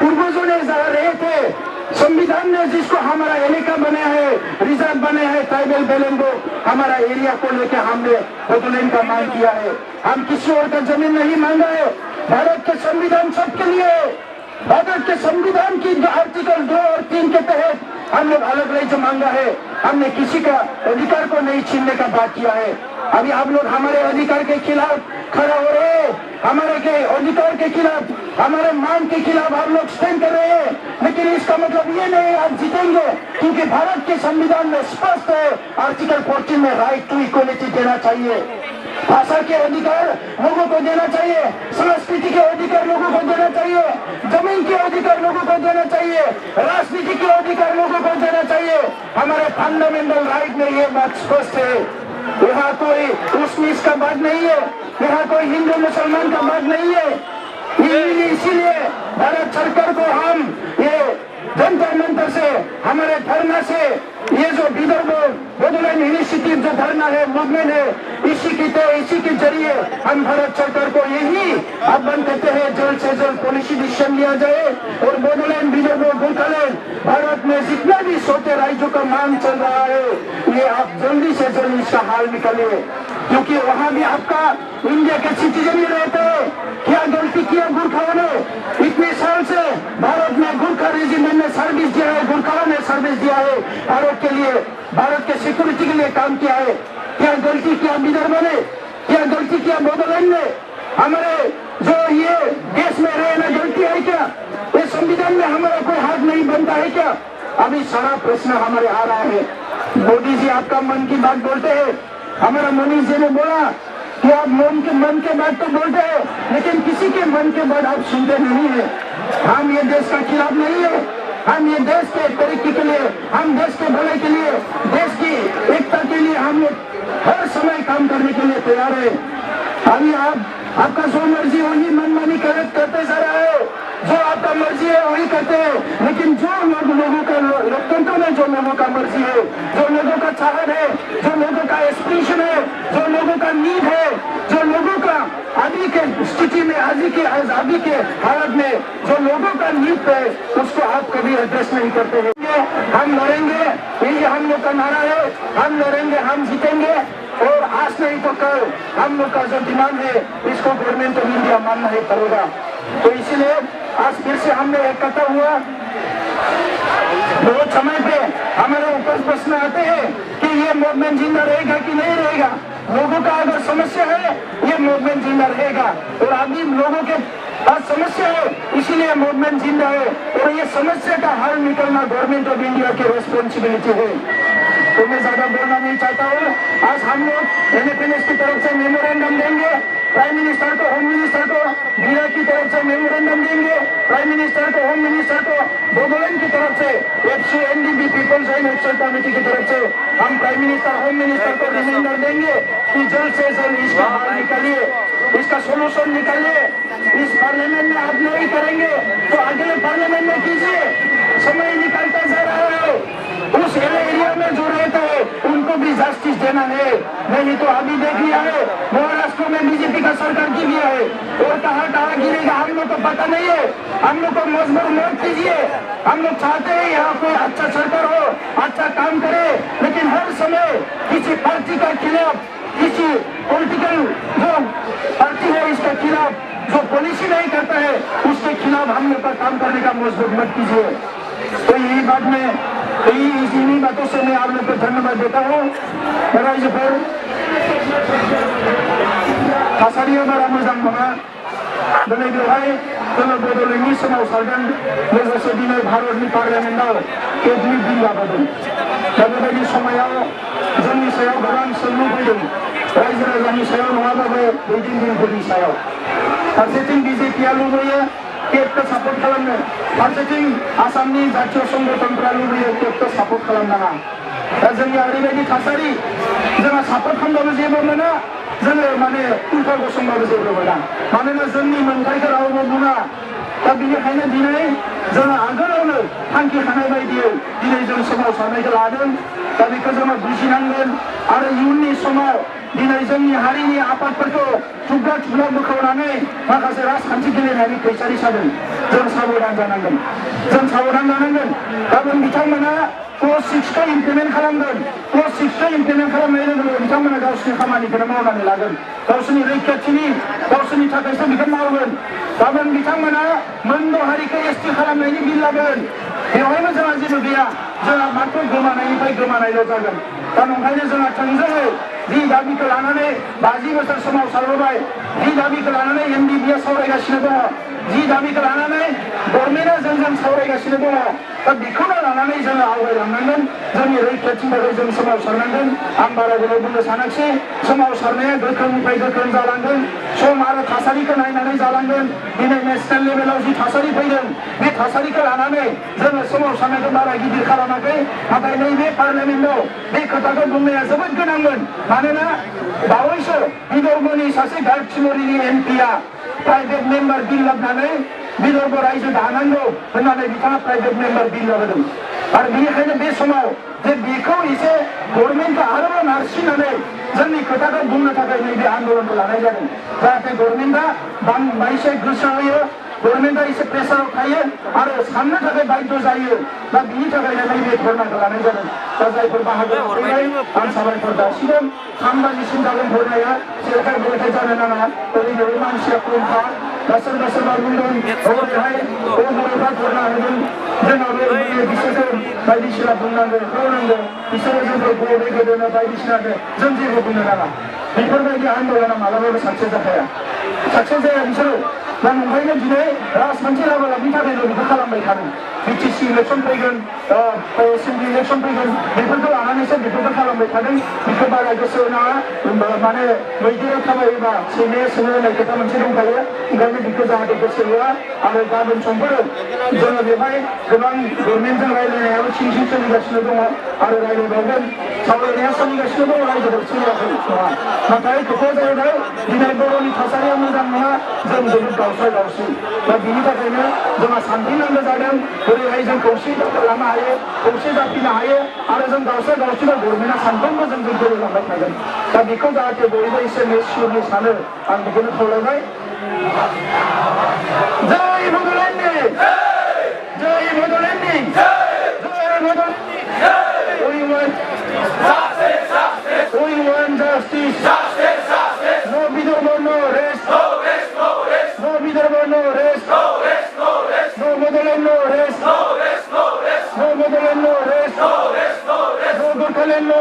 S1: पूर्वजों ने जहाँ रहे थे, संविधान ने जिसको हमारा इलाका बनाया है, रिजर्व बनाया है, ट्राइबल बेलन को, हमारा एरिया को लेकर हमने बोडोलैंड का मांग किया है। हम किसी और का जमीन नहीं मांगा है। भारत के संविधान सबके लिए है। भारत के संविधान की जो आर्टिकल 2 और 3 के तहत हम लोग अलग राज्य मांगा है। हमने किसी का अधिकार को नहीं छीनने का बात किया है। अभी आप लोग हमारे अधिकार के खिलाफ खड़ा हो रहे हैं, हमारे के अधिकार के खिलाफ, हमारे मांग के खिलाफ आप लोग स्टैंड कर रहे हैं, लेकिन इसका मतलब ये नहीं आप जीतेंगे, क्योंकि भारत के संविधान में स्पष्ट है, आर्टिकल 14 में राइट टू इक्वलिटी देना चाहिए। भाषा के अधिकार लोगों को देना चाहिए, संस्कृति के अधिकार लोगों को देना चाहिए, जमीन के अधिकार लोगों को देना चाहिए, राजनीति के अधिकार लोगों को देना चाहिए। हमारे फंडामेंटल राइट में ये बात स्पष्ट है। यहाँ कोई उस का बात नहीं है, यहाँ कोई हिंदू मुसलमान का बात नहीं है। इसीलिए भारत सरकार को हम ये जंतर मंतर से, हमारे धरना से, ये जो विदर्भ बोडोलैंड इनिशिएटिव जो धरना है, मूवमेंट है, इसी के जरिए हम भारत सरकार को यही आह्वान करते हैं, जल्द से जल्द पॉलिसी डिसीजन लिया जाए और बोडोलैंड, विदर्भ, गोरखालैंड, भारत में जितना भी छोटे राज्यों का मांग चल रहा है, ये आप जल्दी से जल्दी इसका हाल निकालिए, क्योंकि वहाँ भी आपका इंडिया के सिटीजन ही रहते हैं। क्या गलती किया गुरखाओं ने? इतने साल से भारत में गुरखा रेजिमेंट ने सर्विस दिया है, गुरखाओं ने सर्विस दिया है, भारत के लिए, भारत के सिक्योरिटी के लिए काम किया है। क्या गलती किया विदर्भ ने? क्या गलती किया बोडोलैंड ने? हमारे जो ये देश में रहना गलती है क्या? ये संविधान में हमारा कोई हाथ नहीं बनता है क्या? अभी सारा प्रश्न हमारे आ रहा है। मोदी जी आपका मन की बात बोलते हैं, हमारा मनीष जी ने बोला कि आप मन के बात तो बोलते हैं, लेकिन किसी के मन के बात आप सुनते नहीं है। हम ये देश का खिलाफ नहीं है, हम ये देश के तरक्की के लिए, हम देश के भले के लिए, देश की एकता के लिए हम लोग हर समय काम करने के लिए तैयार है। अभी आपका जो मर्जी वही मनमानी करते जा रहा है, जो आपका मर्जी है वही करते हैं, लेकिन जो लोगों का लोकतंत्र में जो लोगों का मर्जी है, जो लोगों का चाहत है, जो लोगों का एस्पिरेशन है, जो लोगों का नीड है, जो लोगों का अभी के स्थिति में, अभी के हालत में जो लोगों का नीड है, उसको आप कभी एड्रेस नहीं करते हैं। हम लड़ेंगे, यही हम लोग का नारा है, हम लड़ेंगे, हम जीतेंगे, और आज नहीं तो कल हम लोग का जो डिमांड है, इसको गवर्नमेंट ऑफ इंडिया मानना ही पड़ेगा। तो इसीलिए आज फिर से हमने इकट्ठा हुआ। बहुत समय पे हमारे ऊपर प्रश्न आते हैं कि ये मूवमेंट जिंदा रहेगा कि नहीं रहेगा। लोगों का अगर समस्या है, ये मूवमेंट जिंदा रहेगा, और अभी लोगों के पास समस्या है, इसीलिए मूवमेंट जिंदा है, और ये समस्या का हल निकलना गवर्नमेंट ऑफ इंडिया की रेस्पॉन्सिबिलिटी है। तो मैं ज्यादा बोलना नहीं चाहता हूँ। आज हम लोग एनएफएनएस की तरफ से मेमोरेंडम देंगे, प्राइम मिनिस्टर को, होम मिनिस्टर को, मीरा की तरफ से मेमोरेंडम देंगे, प्राइम मिनिस्टर को, होम मिनिस्टर को, बोडोलैंड की तरफ से, एफसीएनडीबी पीपल्स एंड एक्शन कमेटी की तरफ से हम प्राइम मिनिस्टर, होम मिनिस्टर को रिमाइंडर देंगे कि जल्द से जल्द इसका हल निकालिए, इसका सोल्यूशन निकालिए। इस पार्लियामेंट में आप नहीं करेंगे तो अगले पार्लियामेंट में कीजिए। समय निकलता जा रहा है, उस एरिया में जो रहते हैं उनको भी जस्टिस देना है। नहीं तो अभी देख लिया है, महाराष्ट्र में बीजेपी का सरकार गिर गया है, और कहाँ कहाँ गिरेगा हम लोग को पता नहीं है। हम लोग को मजबूर मत कीजिए। हम लोग चाहते हैं यहाँ कोई अच्छा सरकार हो, अच्छा काम करे, लेकिन हर समय किसी पार्टी का खिलाफ, किसी पॉलिटिकल जो पार्टी है इसके खिलाफ जो पॉलिसी नहीं करता है, उसके खिलाफ हम लोग का काम करने का मजबूर मत कीजिए। तो यही बात में, इन्हीं बातों से मैं आप लोग को धन्यवाद देता हूँ। थासारियाव बारा मोजां नङा। दिनै बेवहाय जोङो बड'लेण्डनि सोमावसारगोन, लोगोसे दिनै भारतनि पार्लियामेन्टआव केबिनेट बिल लाबोदों। दा बेबायदि समायाव जोंनि सायाव गोबां सोंलु फैदों, रायजो राजानि सायाव नङाबाबो दैदेनगिरिफोरनि सायाव। फारसेथिं बिजेपिआ लुबैयो केबखौ सापर्ट खालामनो, फारसेथिं आसामनि जातीय संगठनफ्रा लुबैयो केबखौ सापर्ट खालामनाङा। दा जोंनिया ओरैबायदि थासारि, जोंहा सापर्ट खालामबाबो जेबो मोना, जोङो माने उल्था गसंबाबो जेबो मोना। मानोना जोंनि मोनथायखौ रावबो बुङा, दा बेनिखायनो दिनै जोङो आगोलावनो थांखि खानाय बायदियै दिनै जों सोमावसारनायखौ लादों। दा बेखौ जोङो बुजिनांगोन आरो इयुननि समाव दिनै जोंनि हारिनि आफादफोरखौ थुब्रा थुब्रा बोखावनानै माखासे राजखान्थि गेलेनायनि फैसारि सादों। जों साबधान जानांगोन। जों साबधान जानांगोन। गाबोन बिथांमोना क्ल'ज 6खौ इमप्लिमेन्ट खालामगोन। क्ल'ज 6खौ इमप्लिमेन्ट खालामनाय लोगो लोगो बिथांमोना गावसोरनि खामानिखौनो मावनानै लागोन। गावसोरनि रैखाथिनि गावसोरनि थाखायसो बेखौ मावगोन। गाबोन बिथांमोना मोनद' हारिखौ एसटि खालामनायनि बिल लागोन। बेवहायबो जोंहा जेबो गैया। जोंहा मात्र गोमानायनिफ्राय गोमानायल' जागोन। दा नंखायनो जोंहा थोंजोङै जि दाबिखौ लानानै 50 बोसोर सोमावसारबोबाय, जि दाबिखौ लानानै MBBS सावरायगासिनो दङ, जि दाबिखौ लानानै गभर्नमेन्टआ जोंजों सावरायगासिनो दङ। दा बेखौनो लानानै जोङो आवगायलांनांगोन। जोंनि रैखाथिनि थाखाय जों सोमावसारनांगोन। आं बारा गोलाव बुंनो सानाखिसै। सोमावसारनाया गोख्रोंनिफ्राय गोख्रों जालांगोन। सम आरो थासारिखौ नायनानै जालांगोन। दिनै नेसनेल लेभेलाव जि थासारि फैदों, बे थासारिखौ लानानै जोङो सोमावसारनायखौ बारा गिदिर खालामाखै। नाथाय नैबे पार्लियामेन्टआव बे खोथाखौ बुंनाया जोबोद गोनांमोन। मानोना बावैसो विदर्भनि सासे गारथिमरिनि एमपिआ प्राइभेट मेम्बार बिल लाबोनानै विदर्भ रायजो दानांगौ होननानै बिथाङा प्राइभेट मेम्बार बिल लाबोदों। आरो बेनिखायनो बे समाव जे बेखौ एसे गभर्नमेन्टखौ आरोबाव नारसिननानै जोंनि खोथाखौ बुंनो थाखाय नैबे आन्दोलनखौ लानाय जादों। जाहाथे गभर्नमेन्टआ बांद्रायसे गोसो होयो, गभर्नमेन्टआ एसे प्रेसाराव थायो आरो साननो थाखाय बाध्य जायो। दा बिनि थाखायनो नैबे धरनाखौ लानाय जादों। दा जायफोर बाहागो लाफैबाय आं साबायखर जासिगोन। 3 बाजिसिम जागोन धरनाया। सेरखाय बेरेखाय जानो नाङा। ओरैनो मानसिया खमखा। दा सोरबा सोरबा बुंदों ओरैहाय बर'फ्रा धरना होदों, जोंनाबो बिसोरजों बायदिसिना बुंनांगौ खालामनांगौ, बिसोरो जोंखौ गले गोदोनो बायदिसिना जों जेबो बुंनो नाङा। बेफोरबायदि आन्दोलना मालाबाबो साक्सेस जाखाया। साक्सेस जाया बिसोरो। दा नंखायनो दिनै राजखान्थि लाबोलाबनि थाखायल' बेखौ खालामबाय थादों। BTC इलेक्सन फैगोन, एसेम्बलि इलेक्सन फैगोन, बेफोरखौ लानानैसो बेफोरखौ खालामबाय थादों। बेखौ बारा गोसो होनाङा। माने मैदेराव थाबायोबा सैमाया सोङो होननाय खोथा मोनसे दंखायो। ओंखायनो बेखौ जाहाथे गोसो होआ। आरो गाबोन समफोर जोङो बेवहाय गोबां गभर्नमेन्टजों रायज्लायनायाबो सिं सिं सोलिगासिनो दङ आरो रायज्लायबावगोन। सावरायनाया सोलिगासिनो दङ, रायजोफोर सोलियाखै नङा। नाथाय खोथाया जाहैबाय दिनै बर'नि थासारिया मोजां नङा। जों जोबोद गावस्रा गावस्रि। दा बिनि थाखायनो जोंहा सानफिननांगौ जादों। बोरैहाय जों खौसे लानो हायो, खौसे जाफिननो हायो आरो जों गावस्रा गावस्रिखौ गभर्नमेन्टआ सानफ्रोमबो जों गेलेलांबाय थागोन। दा बेखौ जाहाथे बयबो एसे मेचियरलि सानो, आं बेखौनो खावलायबाय। जय बड'लेण्डनि जय बड'लेण्डनि जय बड'लेण्डनि We want justice. No Vidarbha, no rest. No Vidarbha, no rest. No Bodoland, no rest. No Bodoland, no rest. No Bodoland, no